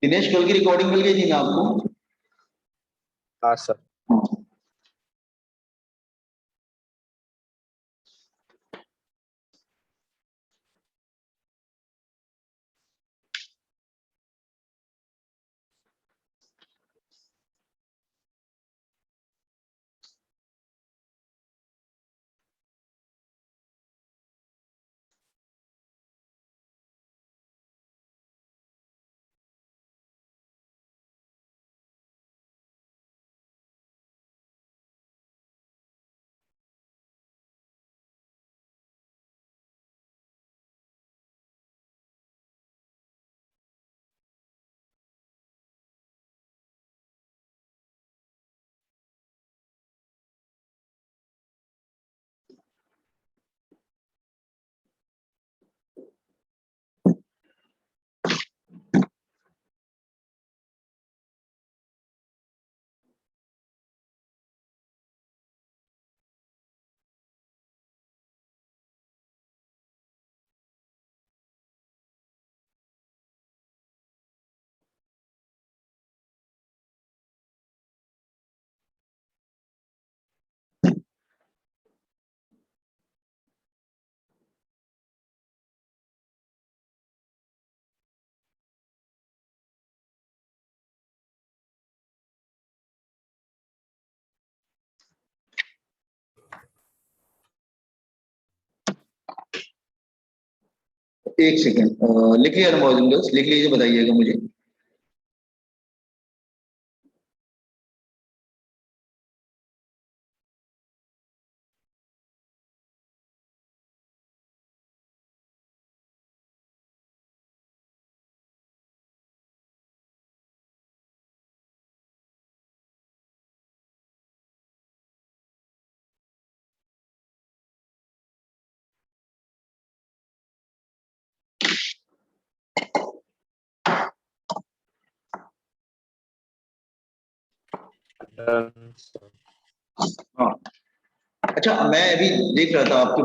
दिनेश, कल की रिकॉर्डिंग मिल गई थी ना आपको? हाँ सर। हाँ। एक सेकेंड, लिख लिया ना मॉड्यूल्स? लिख लीजिए, बताइएगा मुझे। हाँ, अच्छा, मैं अभी देख रहा था आपकी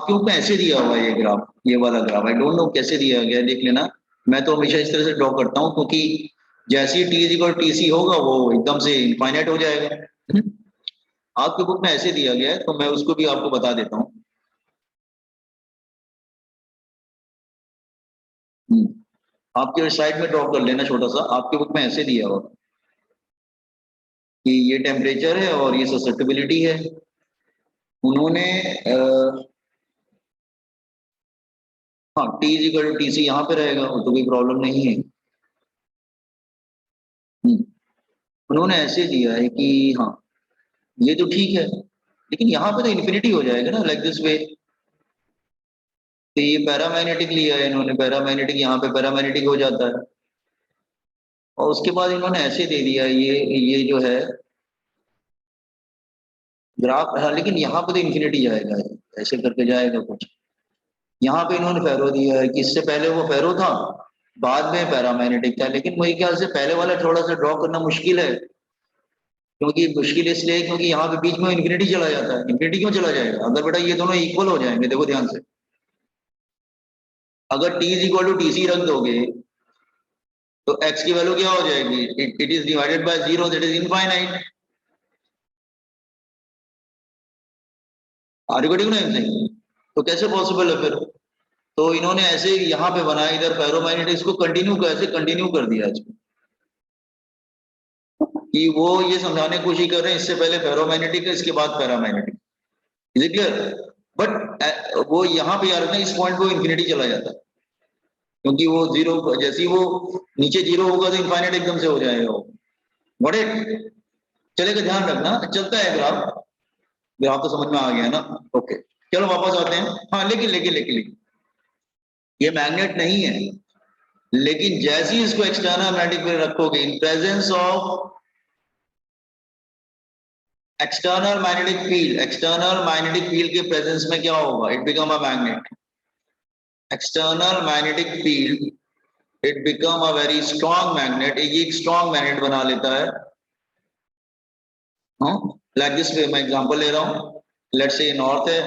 बुक में ऐसे दिया हुआ है ये ग्राफ, ये वाला ग्राफ। आई डोंट नो कैसे दिया गया है, देख लेना। मैं तो हमेशा इस तरह से ड्रॉ करता हूँ, क्योंकि जैसे ही T is equal T C होगा वो एकदम से इनफाइनाइट हो जाएगा। आपकी बुक में ऐसे दिया गया है, तो मैं उसको भी आपको बता देता हूँ। आपके साइड में ड्रॉ कर लेना छोटा सा। आपकी बुक में ऐसे दिया हुआ कि ये टेम्परेचर है और ये ससेप्टिबिलिटी है। उन्होंने हाँ, T is equal to T C यहाँ पे रहेगा, वो तो कोई प्रॉब्लम नहीं है। उन्होंने ऐसे दिया है कि हाँ, ये तो ठीक है, लेकिन यहाँ पे तो इन्फिनिटी हो जाएगा ना, लाइक दिस वे। तो ये पैरामैग्नेटिक लिया है इन्होंने, पैरामैग्नेटिक यहाँ पे पैरामैग्नेटिक हो जाता है। और उसके बाद इन्होंने ऐसे दे दिया ये जो है ग्राफ। हाँ, लेकिन यहाँ पे तो इन्फिनिटी जाएगा, ऐसे करके जाएगा कुछ। यहाँ पे इन्होंने फेरो दिया है कि इससे पहले वो फेरो था, बाद में पैरामैग्नेटिक था। लेकिन मेरे ख्याल से पहले वाला थोड़ा सा ड्रॉ करना मुश्किल है, क्योंकि मुश्किल इसलिए क्योंकि यहाँ पे बीच में इन्फिनिटी चला जाता है। इन्फिनिटी क्यों चला जाएगा? अगर बेटा ये दोनों इक्वल हो जाएंगे, देखो ध्यान से, अगर T is equal to T C रख दोगे तो x की वैल्यू क्या हो जाएगी? It is divided by zero, that is infinite. Are you getting what I am saying? तो कैसे पॉसिबल है फिर? तो इन्होंने ऐसे यहाँ पे बनाया, इधर पैरोमैग्नेटिक्स को कंटिन्यू कैसे कंटिन्यू कर दिया इसको, कि वो ये समझाने की कोशिश कर रहे हैं इससे पहले फेरोमैग्नेटिक है, इसके बाद paramagnetic. Is it clear? But वो यहाँ पे यार ना, इस पॉइंट पे इन्फिनिटी चला जाता है, क्योंकि वो जीरो, जैसे ही वो नीचे जीरो होगा तो इनफाइनाइट एकदम से हो जाएगा वो। Got it? चलेगा, ध्यान रखना। चलता है ग्राफ, ग्राफ तो समझ में आ गया ना? ओके, चलो वापस आते हैं। हाँ, लेकिन लेकिन लेकिन लेकिन ये मैग्नेट नहीं है, लेकिन जैसे ही इसको एक्सटर्नल मैग्नेटिक में रखोगे, in presence of external magnetic field के प्रेजेंस में क्या होगा? It become a magnet. External magnetic field, it become a very strong magnet. ये एक स्ट्रॉन्ग मैग्नेट बना लेता है। लाइक दिस वे, मैं एग्जांपल ले रहा हूं। लेट्स से ये नॉर्थ है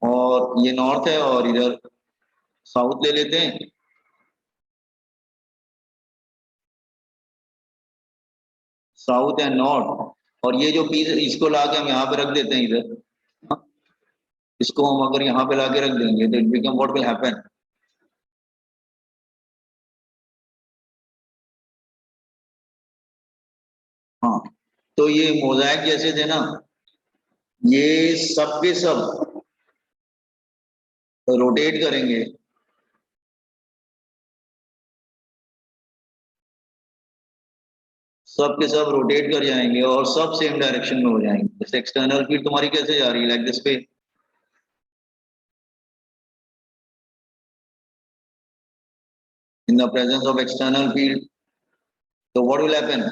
और ये नॉर्थ है, और इधर साउथ ले लेते हैं। साउथ एंड नॉर्थ, और ये जो पीस इसको लाके हम यहाँ पे रख देते हैं इधर, हाँ? इसको हम अगर यहाँ पे लाके रख देंगे तो it become what will happen, हाँ, तो ये मोज़ेक जैसे थे ना, ये सब के सब रोटेट करेंगे, सब के सब रोटेट कर जाएंगे और सब सेम डायरेक्शन में हो जाएंगे। जैसे एक्सटर्नल फील्ड तुम्हारी कैसे जा रही है, लाइक दिस पे, in the presence of external field, so what will happen,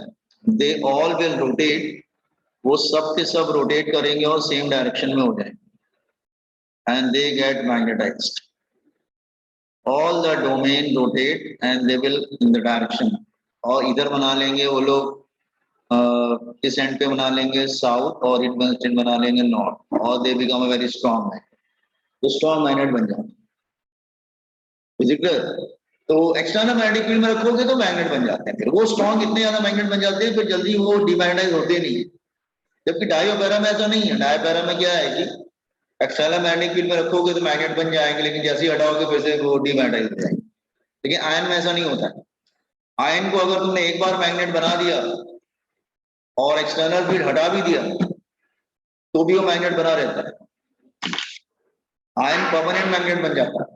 they all will rotate, वो सब के सब रोटेट करेंगे और सेम डायरेक्शन में हो जाएंगे and they get magnetised, all the domain rotate and they will in the direction, और इधर बना लेंगे वो लोग, इस एंड पे बना लेंगे साउथ और इट बना लेंगे नॉर्थ, और they become a very strong magnet, तो स्ट्रॉन्ग मैग्नेट बन जाते हैं। Is it clear? तो एक्सटर्नल मैग्नेटिक फील्ड में रखोगे तो मैग्नेट बन जाते हैं, फिर वो स्ट्रॉन्ग इतने ज्यादा मैग्नेट बन जाते हैं फिर जल्दी वो डिमैग्नेटाइज होते नहीं है। जबकि डायोपैरा में ऐसा नहीं है, डायोपैरा में क्या है कि एक्सटर्नल मैग्नेटिक फील्ड में रखोगे तो मैग्नेट बन जाएंगे, लेकिन जैसे ही हटाओगे फिर से वो डिमैग्नेटाइज हो जाएंगे। लेकिन आयन में ऐसा नहीं होता है, आयन को अगर तुमने एक बार मैग्नेट बना दिया और एक्सटर्नल फील्ड हटा भी दिया तो भी वो मैग्नेट बना रहता है, आयन परमानेंट मैग्नेट बन जाता है।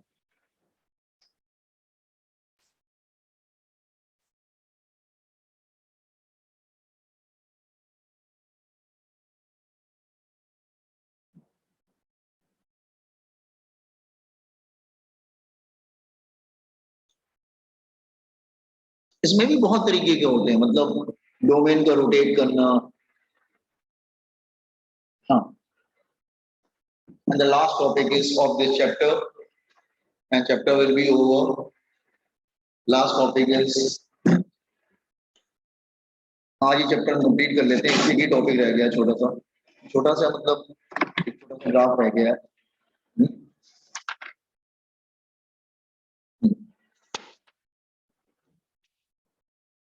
इसमें भी बहुत तरीके के होते हैं, मतलब डोमेन का रोटेट करना, हाँ। And the last topic is of this chapter, and chapter will be over. Last topic is, आज ये चैप्टर कंप्लीट कर लेते हैं, इसी की टॉपिक रह गया छोटा सा, छोटा सा मतलब एक छोटा सा ग्राफ रह गया है।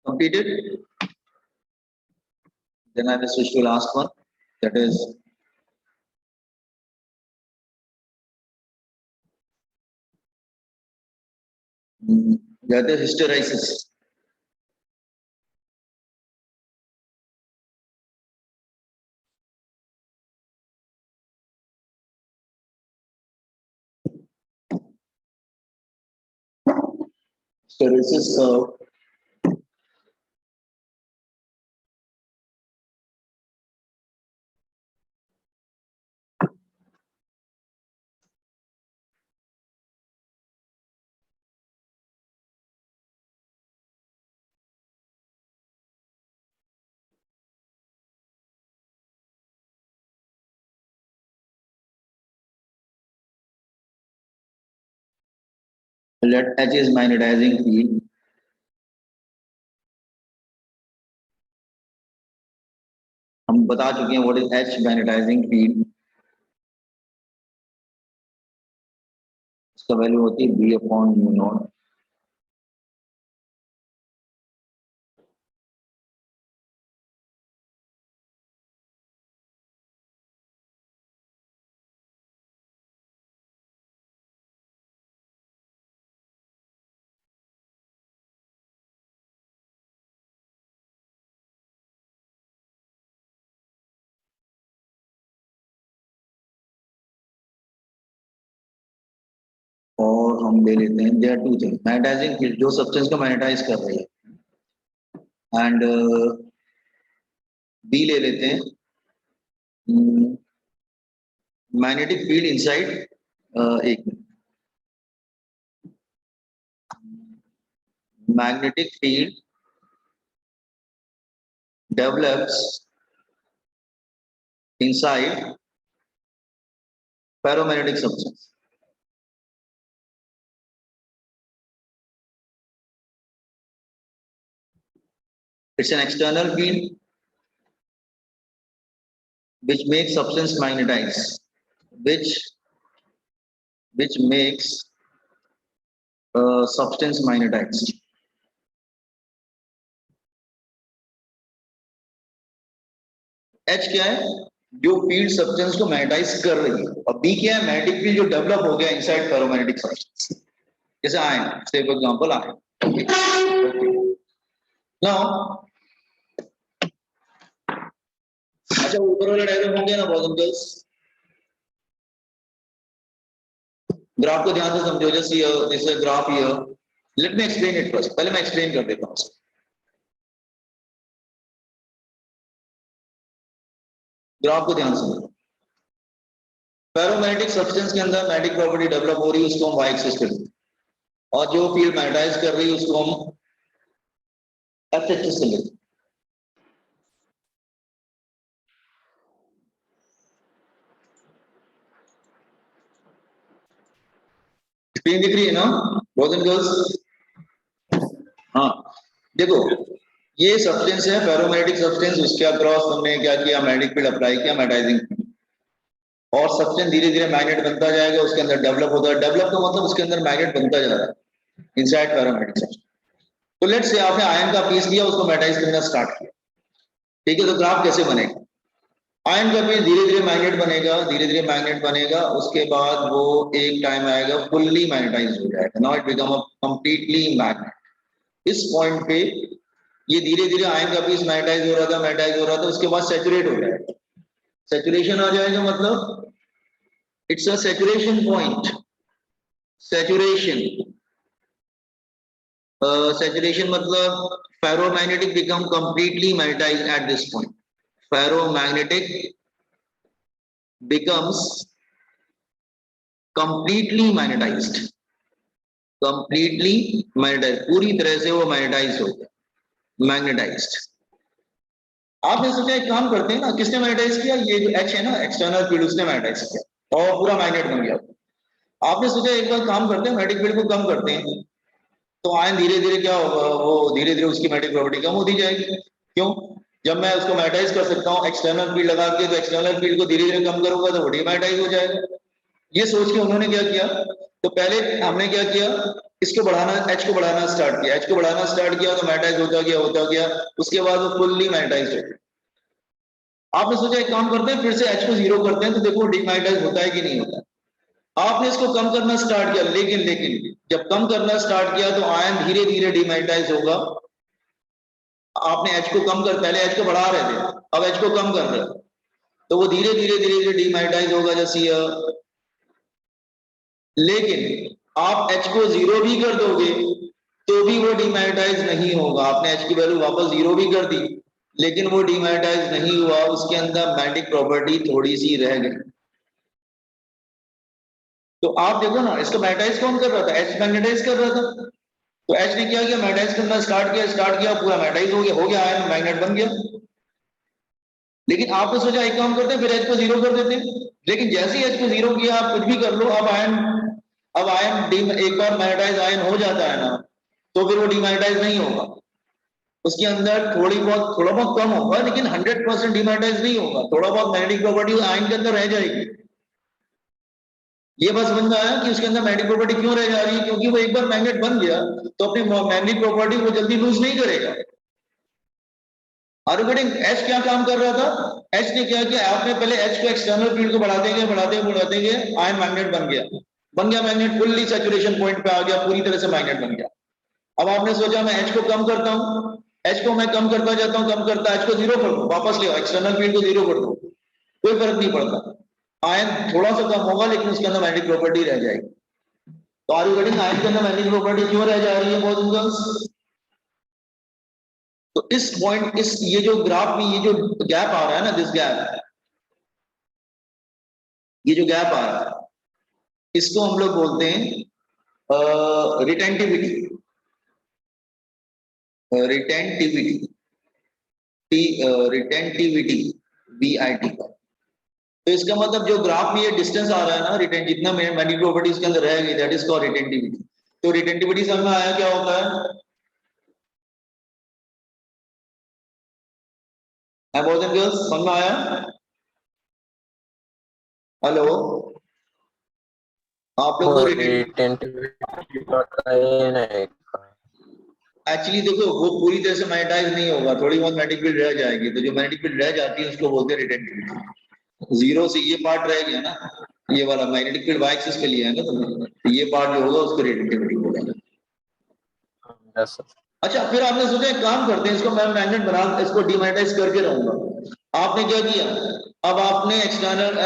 Completed. Then I will switch to last one, that is that is hysteresis. Hysteresis let H is magnetizing field, हम बता चुके हैं what is H magnetizing field, इसका वैल्यू होती है B upon mu naught। और हम ले लेते हैं there two thing, magnetising field जो सब्सटेंस को मैग्नेटाइज कर रही है, एंड बी ले लेते हैं मैग्नेटिक फील्ड इनसाइड, एक magnetic field develops inside ferromagnetic substance. It's an external field which makes substance magnetize, which makes substance magnetized. H क्या है, जो फील्ड सब्सटेंस को मैग्नेटाइज कर रही है, और बी क्या है, मैग्नेटिक फील्ड जो डेवलप हो गया इनसाइड फेरोमैग्नेटिक सब्सटेंस, जैसे आयन, से फॉर एग्जांपल आयन। नाउ अच्छा, ऊपर वाला डायग्राम हो गया ना बॉयज एंड गर्ल्स? ग्राफ को ध्यान से समझो, जैसे this graph here, let me explain it first, पहले मैं एक्सप्लेन कर देता हूं। ग्राफ को ध्यान से समझो, फेरोमैग्नेटिक सब्सटेंस के अंदर मैग्नेटिक प्रॉपर्टी डेवलप हो रही है, उसको हम वाई एक्सिस पे, और जो फील्ड मैग्नेटाइज कर रही है उसको हम एक्स एक्सिस से लेते हैं। स्क्रीन दिख रही है ना बॉयज एंड गर्ल्स? हाँ, देखो ये सब्सटेंस है फेरोमैग्नेटिक सब्सटेंस, उसके अक्रॉस हमने क्या किया, मैग्नेटिक फील्ड अप्लाई किया, मैग्नेटाइजिंग, और सब्सटेंस धीरे धीरे मैग्नेट बनता जाएगा, उसके अंदर डेवलप होता है, डेवलप का मतलब उसके अंदर मैग्नेट बनता जा रहा है इनसाइड फेरोमैग्नेटिक सब्सटेंस। तो लेट्स से आपने आयन का पीस लिया, उसको मैग्नेटाइज करना स्टार्ट किया, ठीक है, तो ग्राफ कैसे बनेगा, आयन का पीस धीरे धीरे मैग्नेट बनेगा, धीरे धीरे मैग्नेट बनेगा, उसके बाद वो एक टाइम आएगा फुल्ली मैग्नेटाइज हो जाएगा, now it become a completely magnet. इस पॉइंट पे ये धीरे धीरे आयन का पीस मैग्नेटाइज हो रहा था, मैग्नेटाइज हो रहा था, उसके बाद सैचुरेट हो जाएगा, सैचुरेशन आ जाएगा, मतलब it's a saturation point, saturation, saturation मतलब ferromagnetic become completely magnetized at this point, ferromagnetic becomes completely magnetized, completely magnetized, पूरी तरह से वो मैग्नेटाइज हो गया, मैग्नेटाइज्ड। आपने सोचा एक काम करते हैं ना, किसने मैग्नेटाइज किया, ये जो एच है ना, एक्सटर्नल फील्ड, उसने मैग्नेटाइज किया और पूरा मैग्नेट बन गया। आपने सोचा एक बार काम करते हैं, मैग्नेटिक फील्ड को कम करते हैं, तो आयन धीरे धीरे क्या होगा, वो धीरे धीरे उसकी मैग्नेटिक प्रॉपर्टी कम होती जाएगी। क्यों? जब मैं उसको मैग्नेटाइज कर सकता हूँ एक्सटर्नल फील्ड लगा के, तो एक्सटर्नल फील्ड को धीरे धीरे कम करूंगा तो वो डीमैग्नेटाइज हो जाएगा। ये सोच के उन्होंने क्या किया, तो पहले हमने क्या किया, इसको बढ़ाना, एच को बढ़ाना स्टार्ट किया, एच को बढ़ाना स्टार्ट किया तो मैग्नेटाइज होता गया, उसके बाद वो फुल्ली मैग्नेटाइज हो गया। आपने सोचा एक काम करते हैं, फिर से एच को जीरो करते हैं, तो देखो डीमैग्नेटाइज होता है कि नहीं होता है। आपने इसको कम करना स्टार्ट किया, लेकिन जब कम करना स्टार्ट किया तो आयन धीरे धीरे डीमैग्नेटाइज होगा। आपने एच को कम कर, पहले एच को बढ़ा रहे थे, अब एच को कम कर रहे हो, तो वो धीरे धीरे डीमैग्नेटाइज होगा, जैसे लेकिन आप एच को जीरो भी कर दोगे तो भी वो डीमैग्नेटाइज नहीं होगा। आपने एच की वैल्यू वापस जीरो भी कर दी, लेकिन वो डीमैग्नेटाइज नहीं हुआ, उसके अंदर मैग्नेटिक प्रॉपर्टी थोड़ी सी रह गई। तो आप देखो ना, इसको मैग्नेटाइज कौन कर रहा था, एच मैग्नेटाइज कर रहा था, तो एच ने क्या किया, मैग्नेटाइज करना स्टार्ट किया, पूरा मैग्नेटाइज हो गया, आयन मैग्नेट बन गया। लेकिन आपने सोचा एक काम करते हैं, फिर एच को जीरो कर देते हैं, लेकिन जैसे ही एच को जीरो किया, आप कुछ भी कर लो, अब आयन एक बार मैग्नेटाइज आयन हो जाता है ना, तो फिर वो डीमैग्नेटाइज नहीं होगा, उसके अंदर थोड़ा बहुत कम होगा, लेकिन 100% डीमैग्नेटाइज नहीं होगा, थोड़ा बहुत मैग्नेटिक प्रॉपर्टी आयन के अंदर रह जाएगी। ये बस समझ में आया कि उसके अंदर मैग्नेटिक प्रॉपर्टी क्यों रह जा रही है, क्योंकि वो एक बार मैग्नेट बन गया तो अपनी मैग्नेटिक प्रॉपर्टी वो जल्दी लूज नहीं करेगा। आर्गुमेंटिंग एच क्या काम कर रहा था, एच ने क्या किया, आपने पहले एच को एक्सटर्नल फील्ड को बढ़ाते गए आयन मैग्नेट बन गया मैग्नेट, फुल्ली सैचुरेशन पॉइंट पे आ गया, पूरी तरह से मैग्नेट बन गया। अब आपने सोचा मैं एच को कम करता हूं, एच को मैं कम करता जाता हूं, कम करता, एच को जीरो कर दो, वापस ले एक्सटर्नल फील्ड को जीरो कर दो, कोई फर्क नहीं पड़ता, आयन थोड़ा सा कम होगा लेकिन उसके अंदर मैग्नेटिक प्रॉपर्टी रह जाएगी। तो आर्गुमेंटिंग आयन के अंदर मैग्नेटिक प्रॉपर्टी क्यों रह जा रही है बॉयज एंड गर्ल्स? तो इस पॉइंट, इस ये जो ग्राफ में ये जो गैप आ रहा है ना, दिस गैप, ये जो गैप आ रहा है, इसको हम लोग बोलते हैं रिटेंटिविटी, रिटेंटिविटी, रिटेंटिविटी, BIT का। तो इसका मतलब जो ग्राफ में ये डिस्टेंस आ रहा है ना, रिटेंट, जितना मैग्नेटिक प्रॉपर्टी इसके अंदर रहेगी, दैट इज कॉल्ड रिटेंटिविटी। तो रिटेंटिविटी समझ में आया क्या होता है? बॉयज एंड गर्ल्स समझ में आया? हेलो, आप लोग को रिटेंटिविटी बताइए ना एक बार। एक्चुअली देखो वो पूरी तरह से मैग्नेटाइज नहीं होगा, थोड़ी बहुत मैग्नेटिक फील्ड रह जाएगी, तो जो मैग्नेटिक फील्ड रह जाती है उसको बोलते हैं रिटेंटिविटी। जीरो से ये पार्ट रह गया ना, ये वाला मैग्नेटिक फील्ड वाई एक्सिस पे लिया है ना, तो ये पार्ट जो होगा उसको रिटेंटिविटी बोलेंगे। Yes sir. अच्छा, फिर आपने सोचा एक काम करते हैं, इसको मैं मैग्नेट बना, इसको डिमैग्नेटाइज करके रहूंगा। आपने क्या किया, अब आपने एक्सटर्नल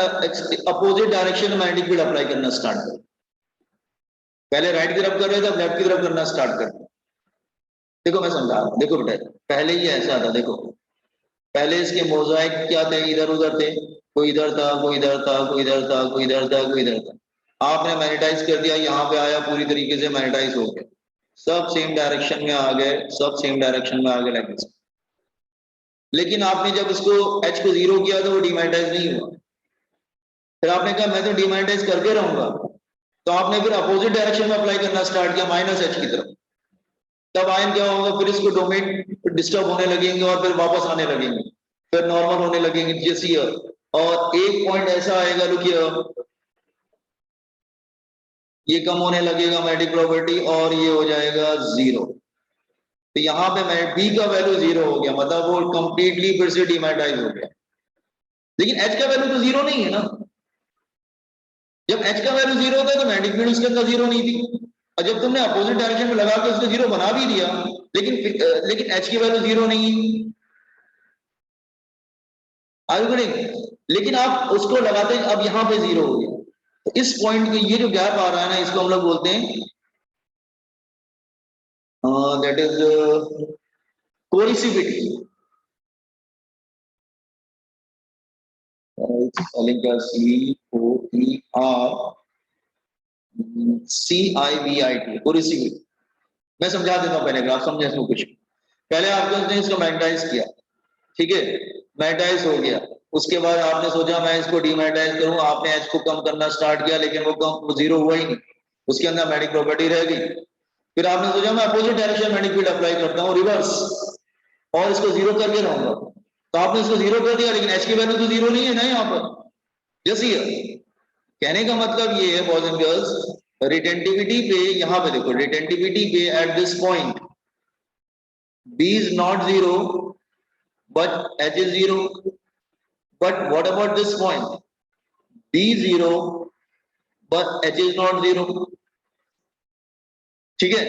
अपोजिट डायरेक्शन में मैग्नेटिक फील्ड अप्लाई करना स्टार्ट कर। पहले राइट की तरफ कर रहे थे, अब लेफ्ट की तरफ करना स्टार्ट कर। देखो मैं समझा, देखो बेटा, पहले ही ऐसा था, देखो पहले इसके मोजाइक क्या थे, इधर उधर थे, कोई इधर था, कोई इधर था, कोई इधर था, कोई इधर था, कोई इधर था। आपने मैग्नेटाइज कर दिया, यहाँ पे आया, पूरी तरीके से मैग्नेटाइज हो गया, सब सेम डायरेक्शन में आ गए, सब सेम डायरेक्शन में आ गए लाइक दिस। लेकिन आपने जब इसको एच को जीरो किया तो वो डिमैग्नेटाइज नहीं हुआ। फिर आपने कहा मैं तो डिमैग्नेटाइज करके रहूंगा, तो आपने फिर अपोजिट डायरेक्शन में अप्लाई करना स्टार्ट किया, माइनस एच की तरफ। तब आयन क्या होगा, फिर इसको डोमेन डिस्टर्ब होने लगेंगे और फिर वापस आने लगेंगे, फिर नॉर्मल होने लगेंगे जैसे ये। और एक पॉइंट ऐसा आएगा, रुकिए, ये कम होने लगेगा मैग्नेटिक प्रॉपर्टी और ये हो जाएगा जीरो। तो यहाँ पे मैं बी का वैल्यू जीरो हो गया, मतलब वो कंप्लीटली फिर से डिमैग्नेटाइज हो गया। लेकिन एच का वैल्यू तो जीरो नहीं है ना, जब एच का वैल्यू जीरो होता है तो मैग्नेटिक फील्ड उसके अंदर जीरो नहीं थी, और जब तुमने अपोजिट डायरेक्शन में लगा के उसको जीरो बना भी दिया, लेकिन एच की वैल्यू जीरो नहीं है, आगे लेकिन आप उसको लगाते हैं, अब यहाँ पे जीरो हो गया। तो इस पॉइंट के ये जो गैप आ रहा है ना, इसको हम लोग बोलते हैं दैट इज कोरिसिविटी। स्पेलिंग का COERCIVIT, कोरिसिविटी। मैं समझा देता हूँ, पहले ग्राफ समझे इसको कुछ। पहले आपने इसको मैग्नेटाइज किया, ठीक है, मैग्नेटाइज हो गया। उसके बाद आपने सोचा मैं इसको डीमैग्नेटाइज करूं, आपने एच को कम करना स्टार्ट किया, लेकिन वो जीरो हुआ ही नहीं, उसके अंदर मैग्नेटिक प्रॉपर्टी रह गई। फिर आपने सोचा मैं opposite direction magnetic field apply करता हूँ, रिवर्स, और इसको जीरो करके रहूंगा। तो आपने इसको जीरो कर दिया, लेकिन एच की वैल्यू तो जीरो नहीं है ना यहाँ पर, जैसे कहने का मतलब ये है बॉयज एंड गर्ल्स, रिटेंटिविटी पे, यहाँ पे देखो, रिटेंटिविटी पे at this point B is not zero but H is zero. But what about this point? B zero, but H is not zero. ठीक है,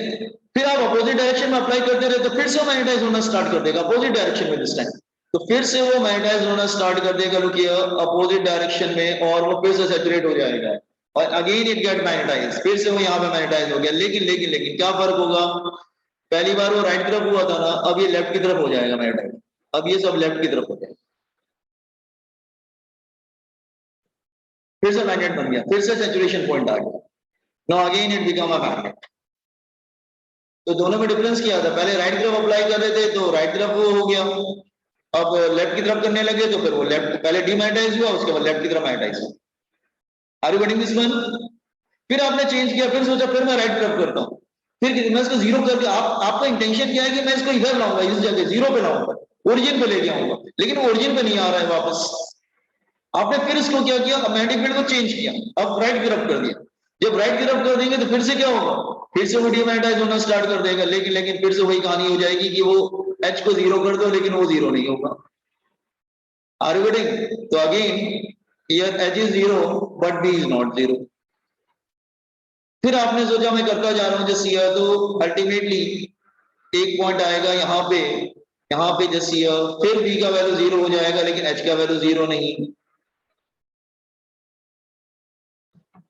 फिर आप अपोजिट डायरेक्शन में अप्लाई करते रहे तो फिर से मैग्नेटाइज होना स्टार्ट कर देगा अपोजिट डायरेक्शन में दिस टाइम। तो फिर से वो मैग्नेटाइज होना स्टार्ट कर देगा, लुक हियर, अपोजिट डायरेक्शन में, और वो फिर से सैचुरेट हो जाएगा, और अगेन इट गेट मैग्नेटाइज, फिर से वो यहाँ पे मैग्नेटाइज हो गया। लेकिन क्या फर्क होगा, पहली बार वो राइट की तरफ हुआ था ना, अब ये लेफ्ट की तरफ हो जाएगा मैग्नेटाइज, अब ये सब लेफ्ट की तरफ हो जाएगा, फिर से मैग्नेट बन गया, फिर से सैचुरेशन पॉइंट आ गया। Now again it become a magnet. तो दोनों में डिफरेंस क्या था, पहले राइट की तरफ अप्लाई कर रहे थे तो राइट की तरफ वो हो गया, अब लेफ्ट की तरफ करने लगे तो फिर वो लेफ्ट, पहले डीमैग्नेटाइज हुआ, उसके बाद लेफ्ट की तरफ मैग्नेटाइज हुआ। Are you getting this one? फिर आपने चेंज किया, फिर सोचा फिर मैं राइट की तरफ करता हूँ, फिर मैं इसको जीरो करके, आपका इंटेंशन क्या है कि मैं इसको इधर लाऊंगा, इस जगह जीरो पे लाऊंगा, ओरिजिन पे लेके आऊंगा, लेकिन ओरिजिन पे नहीं आ रहा है वापस। आपने फिर इसको क्या किया, मैग्नेटिक फील्ड को चेंज किया, अब राइट की तरफ कर दिया। जब राइट की तरफ कर देंगे तो फिर से क्या होगा, फिर से वो डीमैग्नेटाइज होना स्टार्ट कर देगा, लेकिन फिर से वही कहानी हो जाएगी कि वो एच को जीरो कर दो, लेकिन वो जीरो नहीं होगा। Are you getting? तो again here H is zero but B is not zero. फिर आपने सोचा मैं करता जा रहा हूं जैसे यह, तो अल्टीमेटली एक पॉइंट आएगा यहाँ पे जैसे यह, फिर बी का वैल्यू जीरो हो जाएगा, लेकिन एच का वैल्यू जीरो नहीं।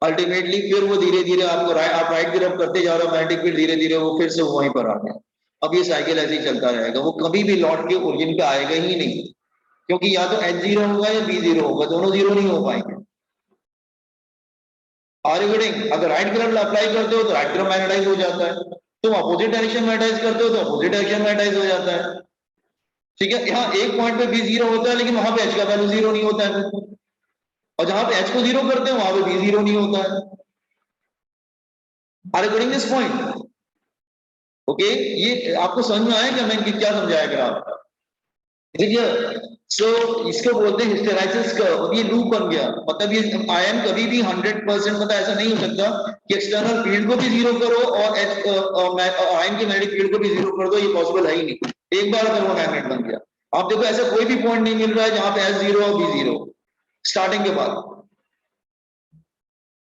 अल्टीमेटली फिर वो धीरे धीरे आप राइट की तरफ करते जा रहे हो, मैग्नेटिक फील्ड धीरे धीरे वो फिर से वहीं पर आ गया। अब ये साइकिल ऐसे ही चलता रहेगा, वो कभी भी लौट के ओरिजिन पे आएगा ही नहीं, क्योंकि या तो एच जीरो होगा या बी जीरो होगा, दोनों जीरो नहीं हो पाएंगे। Are you getting? अगर राइट की तरफ अप्लाई करते हो तो राइट की तरफ मैग्नेटाइज हो जाता है, तुम अपोजिट डायरेक्शन मैग्नेटाइज करते हो तो अपोजिट डायरेक्शन मैग्नेटाइज हो जाता है। ठीक है, यहाँ एक पॉइंट पे बी जीरो होता है, लेकिन वहां पे एच का वैल्यू जीरो नहीं होता है, और जहां पे एच को जीरो करते हैं वहां पे बी जीरो नहीं होता है। Are you getting this point? Okay, ये आपको समझ में आया क्या मैं क्या समझाया ग्राफ? ठीक है, सो इसको बोलते हैं हिस्टेराइसिस कर्व। ये लूप बन गया, मतलब ये आयन कभी भी 100% मतलब ऐसा नहीं हो सकता कि एक्सटर्नल फील्ड को भी जीरो करो और आयन के मैग्नेटिक फील्ड को भी जीरो कर दो, ये पॉसिबल है ही नहीं। एक बार अगर वो मैग्नेट बन गया, आप देखो ऐसा कोई भी पॉइंट नहीं मिल रहा है जहां पे एस जीरो और बी जीरो स्टार्टिंग के बाद।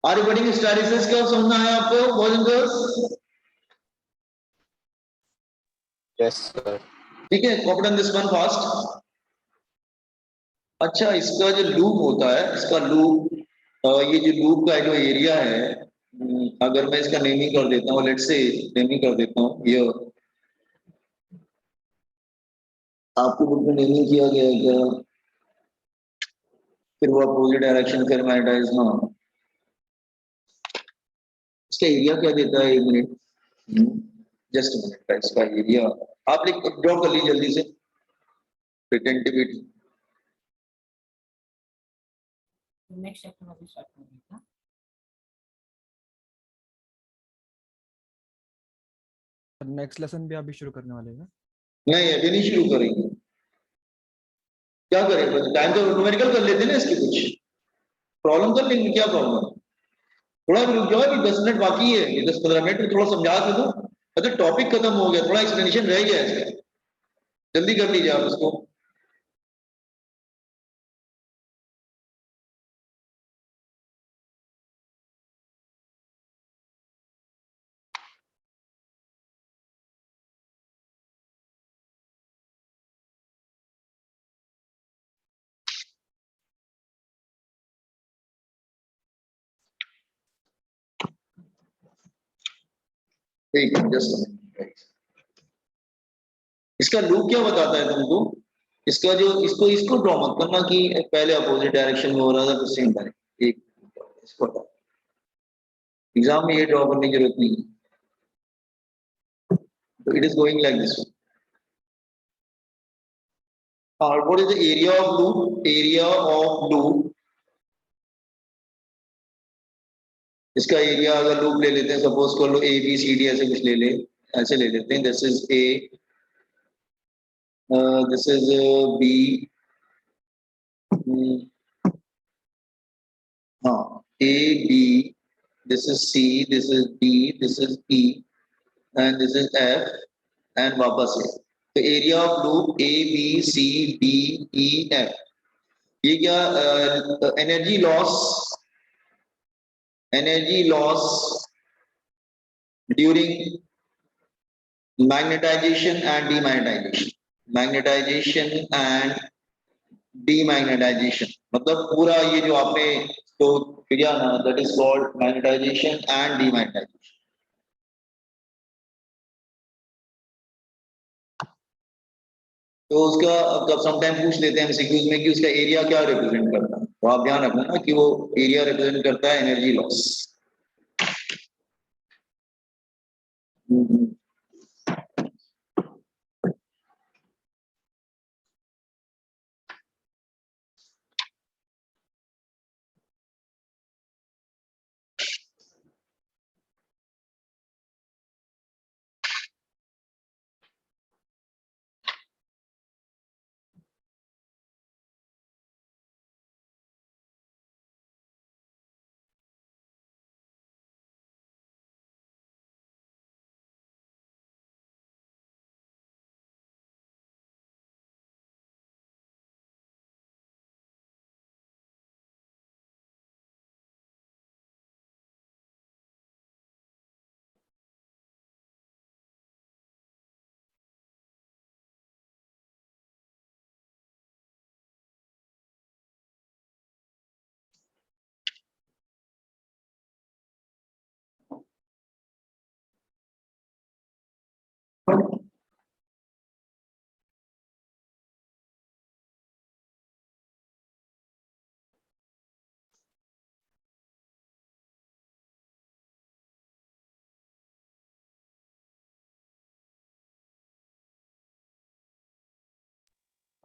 Are you getting hysteresis curve? समझना है आपको boys and girls? Yes, sir. ठीक है, copy done this one fast. अच्छा, इसका जो लूप होता है, इसका लूप, ये जो लूप का जो एरिया है, अगर मैं इसका नेमिंग कर देता हूँ, लेट्स से नेमिंग कर देता हूँ, ये आपकी बुक में नेमिंग किया गया है क्या? फिर वो अपोजिट डायरेक्शन, फिर मैग्नेटाइज, हाँ। इसका एरिया क्या देता है? 1 मिनट, जस्ट मिनट का इसका एरिया आप लिख ड्रॉ कर लीजिए जल्दी से। फ्रिक्वेंटिविटी नेक्स्ट चैप्टर में स्टार्ट करेंगे। नेक्स्ट लेसन भी अभी शुरू करने वाले हैं? नहीं, अभी नहीं शुरू करेंगे। क्या करें, टाइम तो न्यूमेरिकल कर लेते हैं ना, इसके कुछ प्रॉब्लम कर लेंगे, क्या प्रॉब्लम? थोड़ा भी रुक जाओ, अभी 10 मिनट बाकी है, ये 10-15 मिनट में थोड़ा समझा के दो। अच्छा, टॉपिक खत्म हो गया, थोड़ा एक्सप्लेनेशन रह गया इसका, जल्दी कर लीजिए आप इसको। ठीक है, जस्ट इसका लूप क्या बताता है तुमको? इसका जो इसको इसको ड्रॉ मत करना कि पहले अपोजिट डायरेक्शन में हो रहा था फिर सेम डायरेक्शन, एक इसको एग्जाम में ये ड्रॉ करने की जरूरत नहीं है। तो it is going like this. What is the area of loop? Area of loop, इसका एरिया अगर लूप ले लेते हैं, सपोज कर लो ए बी सी डी ऐसे कुछ ले ले, ऐसे ले लेते हैं, this is A, this is B, हाँ A B, this is C, this is D, this is E and this is F and वापस है। तो area of loop A B C D E F, ये क्या energy loss, energy loss during magnetisation and demagnetisation, magnetisation and demagnetisation, मतलब पूरा ये जो आपने तो किया ना, that is called magnetisation and demagnetisation. तो उसका कब समटाइम पूछ लेते हैं एमसीक्यूज में कि उसका एरिया क्या रिप्रेजेंट करता है, तो आप ध्यान रखना ना कि वो एरिया रिप्रेजेंट करता है एनर्जी लॉस।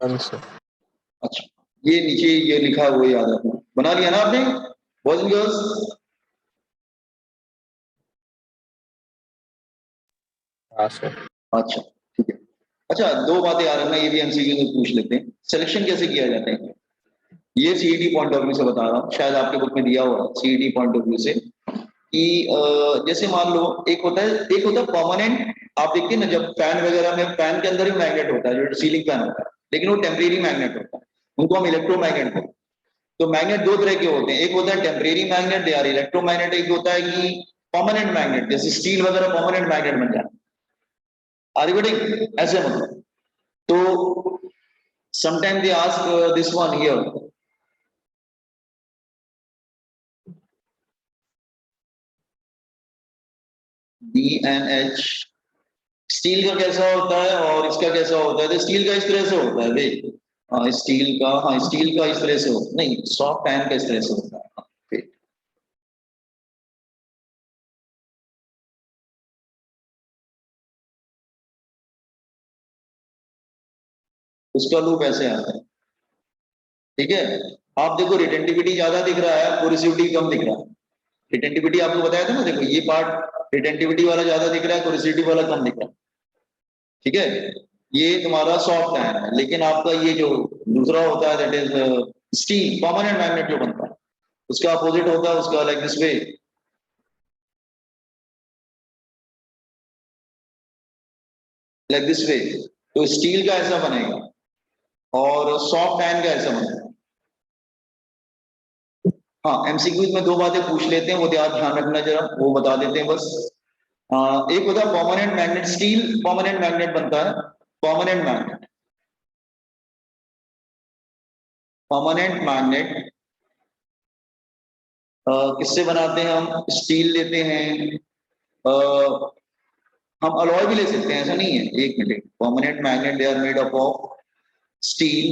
Answer. अच्छा, ये नीचे ये लिखा है वो याद रखना, बना लिया ना आपने बॉयज एंड गर्ल्स? हाँ सर। अच्छा ठीक है, अच्छा, दो बातें आ रही है, ये भी एमसीक्यू में पूछ लेते हैं। सिलेक्शन कैसे किया जाता है, ये सीईटी पॉइंट ऑफ व्यू से बता रहा हूँ, शायद आपके बुक में दिया हुआ सीईटी पॉइंट ऑफ व्यू से कि जैसे मान लो एक होता है परमानेंट। आप देखते हैं ना, जब फैन वगैरह में फैन के अंदर भी मैग्नेट होता है, जो सीलिंग फैन होता है, लेकिन वो टेम्परेरी मैग्नेट होता है, उनको हम इलेक्ट्रोमैग्नेट कहते हैं। तो मैग्नेट दो तरह के होते हैं, एक होता है temporary magnet, they are electromagnet, एक होता है कि परमानेंट मैग्नेट, जैसे स्टील वगैरह परमानेंट मैग्नेट बन जाता है। Are you getting? ऐसे मतलब, तो sometime they ask this one here, DNH, steel का कैसा होता है और इसका कैसा होता है? तो स्टील का इस तरह से होता है भाई, स्टील का, हाँ स्टील का इस तरह से होता नहीं, सॉफ्ट आयन का इस तरह से होता है। हाँ, ठीक। उसका लूप ऐसे आता है, ठीक है। आप देखो रिटेंटिविटी ज्यादा दिख रहा है, कोरिसिविटी कम दिख रहा है। रिटेंटिविटी आपको बताया था ना, देखो ये पार्ट रिटेंटिविटी वाला ज्यादा दिख रहा है, कोरिसिविटी वाला कम दिख रहा है, ठीक है। ये तुम्हारा सॉफ्ट आयन है, लेकिन आपका ये जो दूसरा होता है that is steel permanent magnet जो बनता है, उसका अपोजिट होता है, उसका like this way, like this way. तो स्टील का ऐसा बनेगा और सॉफ्ट आयन का ऐसा बनेगा। हाँ, एमसीक्यूज में दो बातें पूछ लेते हैं, वो ध्यान रखना जरा, वो बता देते हैं बस। एक होता है permanent magnet, steel permanent magnet बनता है। परमानेंट मैग्नेट, परमानेंट मैग्नेट किससे बनाते हैं हम? स्टील लेते हैं, अ, हम अलॉय भी ले सकते हैं, ऐसा नहीं है। एक minute, permanent magnet they are made up of steel,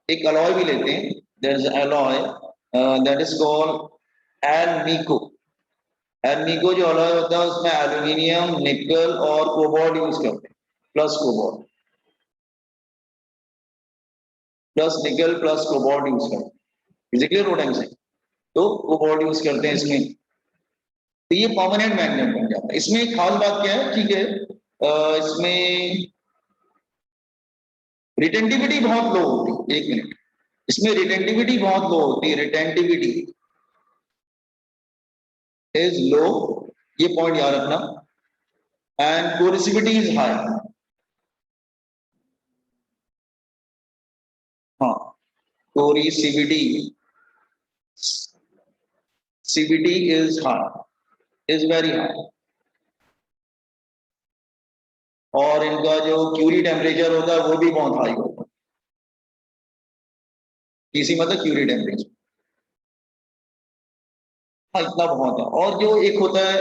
एक अलॉय भी लेते हैं, there is alloy that is called Alnico. Alnico जो अलॉय होता है उसमें एल्यूमिनियम, निकल और कोबाल्ट यूज करते हैं, plus cobalt, plus nickel plus cobalt use करते हैं। Is it clear what I am saying? तो कोबाल्ट यूज करते हैं इसमें, तो ये परमानेंट मैग्नेट बन जाता है। इसमें एक खास बात क्या है, ठीक है, इसमें रिटेंटिविटी बहुत लो होती है। एक मिनट, इसमें रिटेंटिविटी बहुत लो होती है, रिटेंटिविटी इज लो, ये पॉइंट याद रखना, एंड कोरिसिविटी इज हाई। हाँ, कोरिसिविटी, CVT is high, is very high, और इनका जो क्यूरी टेम्परेचर होता है वो भी बहुत हाई होता है। TC मतलब क्यूरी टेम्परेचर, हाँ इतना बहुत है। और जो एक होता है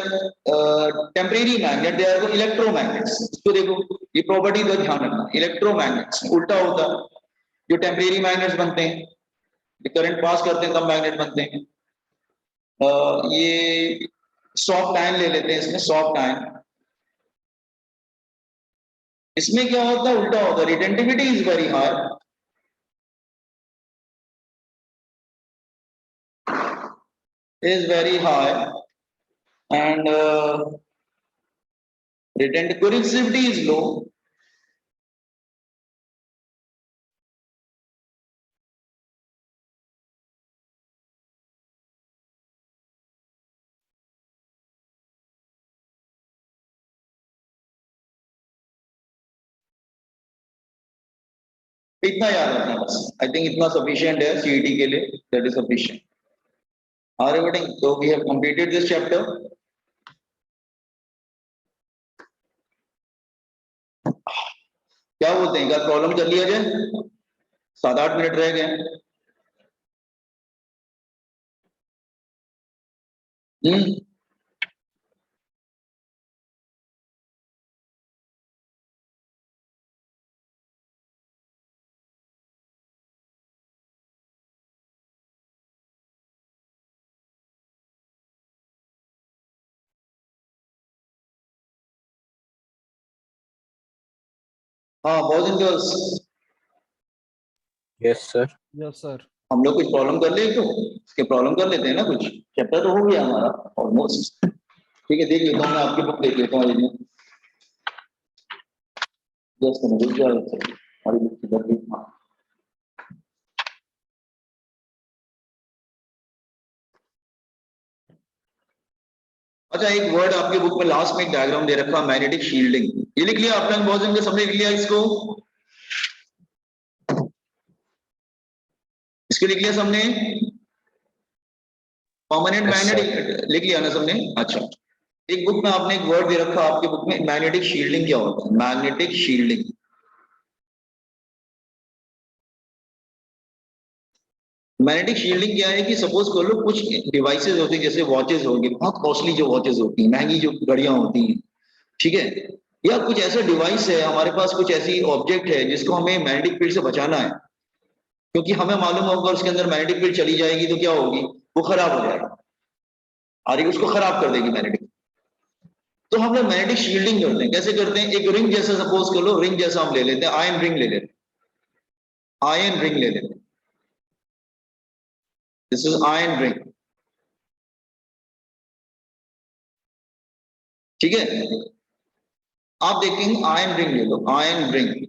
temporary magnet, they are electromagnets, इसको देखो, ये प्रॉपर्टी का ध्यान रखना, इलेक्ट्रोमैग्नेट्स उल्टा होता है। जो टेम्परेरी मैग्नेट्स बनते हैं, करंट पास करते हैं तब मैग्नेट बनते हैं। ये सॉफ्ट आयन ले लेते हैं, इसमें सॉफ्ट आयन, इसमें क्या होता है? उल्टा होता है, retentivity is very high, is very high, and retentive corrosivity is low. इतना याद रखना बस, आई थिंक इतना सफिशिएंट है सीईटी के लिए, that is sufficient. Are you getting? So we have completed this chapter. क्या बोलते हैं, क्या प्रॉब्लम कर लिया जाए? 7-8 मिनट रह गए। हम्म, हाँ boys and girls, Yes, sir. Yes sir. हम लोग कुछ प्रॉब्लम कर ले, तो इसके प्रॉब्लम कर लेते हैं ना, कुछ चैप्टर तो हो गया हमारा ऑलमोस्ट। ठीक है, देख लेता हूँ मैं आपकी बुक, देख लेता हूँ। जस्ट रुक जाओ हमारी बुक किधर गई? हाँ। अच्छा, एक वर्ड आपके बुक में लास्ट में एक डायग्राम दे रखा, मैग्नेटिक शील्डिंग, ये लिख लिया आपने? बहुत जन के सबने लिख लिया इसको? इसको लिख लिया सबने? Permanent Yes, sir. मैग्नेटिक लिख लिया ना सबने? अच्छा, एक बुक में आपने एक वर्ड दे रखा आपके बुक में, मैग्नेटिक शील्डिंग क्या होता है? Magnetic shielding. मैग्नेटिक शील्डिंग क्या है कि सपोज कर लो कुछ डिवाइसेस होती है, जैसे वॉचेस होगी, बहुत कॉस्टली जो वॉचेस होती हैं, महंगी जो घड़ियां होती हैं, ठीक है, या कुछ ऐसा डिवाइस है हमारे पास, कुछ ऐसी ऑब्जेक्ट है जिसको हमें मैग्नेटिक फील्ड से बचाना है, क्योंकि हमें मालूम होगा उसके अंदर मैग्नेटिक फील्ड चली जाएगी तो क्या होगी, वो खराब हो जाएगी, और उसको खराब कर देगी मैग्नेटिक। तो हम लोग मैग्नेटिक शील्डिंग करते हैं। कैसे करते हैं? एक रिंग जैसा सपोज कर लो, रिंग जैसा हम ले लेते हैं, आयन रिंग ले लेते हैं, आयन रिंग ले लेते हैं, दिस इज आयन रिंग, ठीक है। आप देखेंगे आयन रिंग ले लो, आयन रिंग,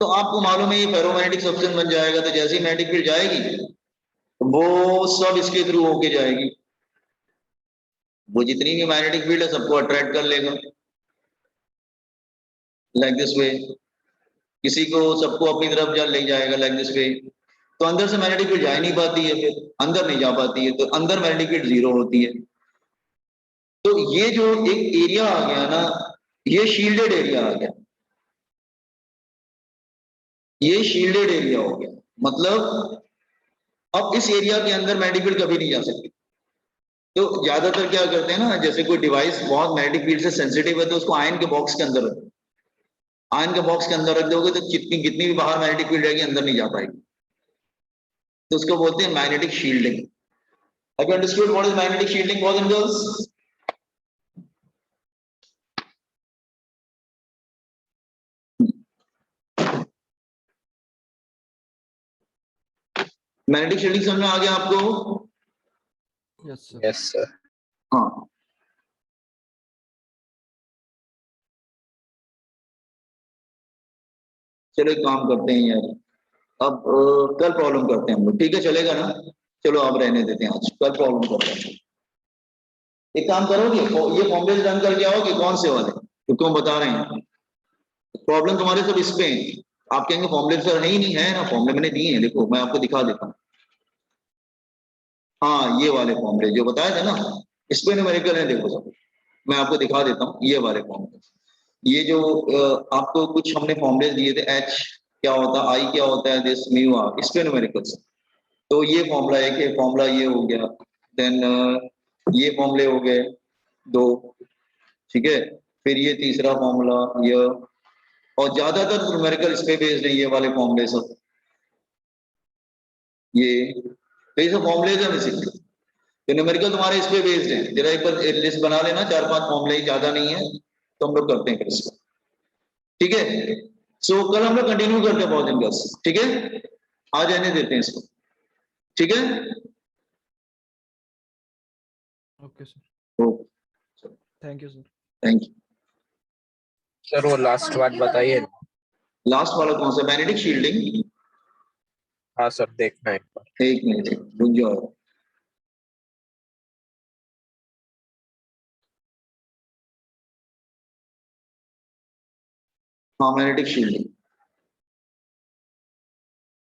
तो आपको मालूम है ये फेरोमैग्नेटिक सब्सटेंस बन जाएगा, तो जैसे ही मैग्नेटिक फील्ड जाएगी वो सब इसके थ्रू होके जाएगी, वो जितनी भी मैग्नेटिक फील्ड है सबको अट्रैक्ट कर लेगा, लाइक दिस वे, किसी को सबको अपनी तरफ जा ले जाएगा, लाइक दिस वे। तो अंदर से मैग्नेटिक फील्ड जा ही नहीं पाती है, फिर अंदर नहीं जा पाती है, तो अंदर मैग्नेटिक फील्ड जीरो होती है। तो ये जो एक एरिया आ गया ना, ये शील्डेड एरिया आ गया, ये शील्डेड एरिया हो गया, मतलब अब इस एरिया के अंदर मैग्नेटिक फील्ड कभी नहीं जा सकती। तो ज्यादातर क्या करते हैं ना, जैसे कोई डिवाइस बहुत मैग्नेटिक फील्ड से सेंसिटिव है तो उसको आयन के बॉक्स के अंदर रख दो, आयन के बॉक्स के अंदर रख दोगे तो कितनी कितनी भी बाहर मैग्नेटिक फील्ड रहेगी अंदर नहीं जा पाएगी, तो उसको बोलते हैं magnetic shielding. Have you understood what is magnetic shielding, boys and girls? Magnetic shielding समझ में आ गया आपको? Yes sir. Yes, sir. हाँ, चलो एक काम करते हैं यार, अब कल प्रॉब्लम करते हैं हम लोग, ठीक है, चलेगा ना? चलो आप रहने देते हैं, आज कल प्रॉब्लम करते हैं। एक काम करोगे, ये फॉर्मूले रन करके आओगे, कौन से वाले जो क्यों बता रहे हैं? प्रॉब्लम तुम्हारे सब इस पे हैं। आप कहेंगे फॉर्मूले सर है ही नहीं, है ना, फॉर्मूले मैंने दिए हैं, देखो मैं आपको दिखा देता हूँ। हाँ, ये वाले फॉर्मूले जो बताए थे ना, इस पे न्यूमेरिकल है, देखो सब मैं आपको दिखा देता हूँ, ये वाले फॉर्मूले, ये जो आपको कुछ हमने फॉर्मूले दिए थे, एच क्या होता है, आई क्या होता है, दिस म्यू आर, इस पे न्यूमेरिकल्स। तो ये फॉर्मूला एक है, फॉर्मूला ये हो गया, देन ये फॉर्मूले हो गए दो, ठीक है, फिर ये तीसरा फॉर्मूला ये, और ज्यादातर न्यूमेरिकल इस पे बेस्ड है, ये वाले फॉर्मूले सब, ये तो ये सब फॉर्मूले हैं बेसिकली, तो न्यूमेरिकल तुम्हारे इस पे बेस्ड है। जरा एक बार लिस्ट बना लेना, 4-5 फॉर्मूले, ज्यादा नहीं है, तो हम लोग करते हैं फिर इसको, ठीक है। सो कल हम लोग कंटिन्यू करते हैं बहुत दिन बस, ठीक है, आज आने देते हैं इसको, ठीक है। Okay sir, okay, thank you sir. Thank you. Sir, वो last बात बताइए। लास्ट वाला कौन सा? Magnetic shielding. हाँ सर, देखना है एक बार। एक मिनट रुक जाओ। हाँ, मैग्नेटिक शील्डिंग,